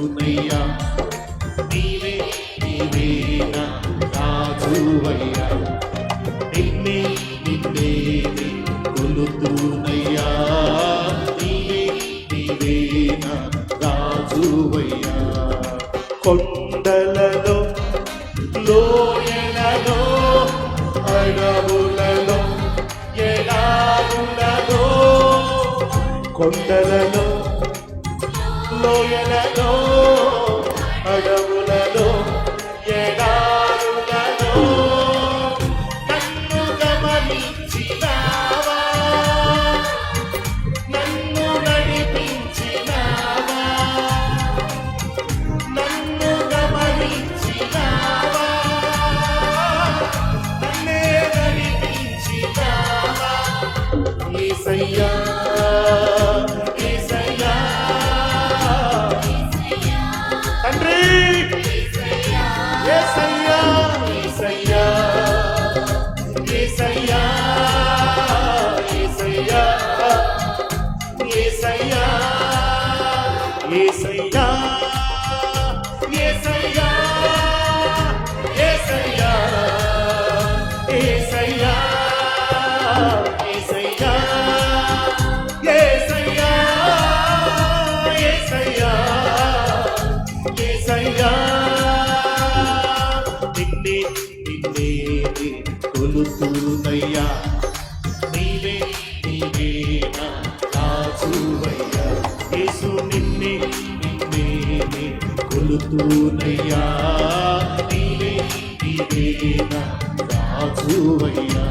కొలుతునయ్యా నీవే నీవే నా రాజువయ్యా నిన్నే నిన్నే కొలుతునయ్యా నీవే నీవే నా రాజువయ్యా కొండలలో లోయలలో అడవులలో ఎడారులలో కొండలలో లోయలలో అడవులలో ఎడారులలో నన్ను గమనించినావా నన్ను నడిపించినావా నన్ను గమనించినావా నన్నే నడిపించినావా యేసయ్యా కొలుతునయ్యా నీవే నీవే నా రాజువయ్యా యేసు నిన్నే నిన్నే కొలుతునయ్యా నీవే నీవే నా రాజువయ్యా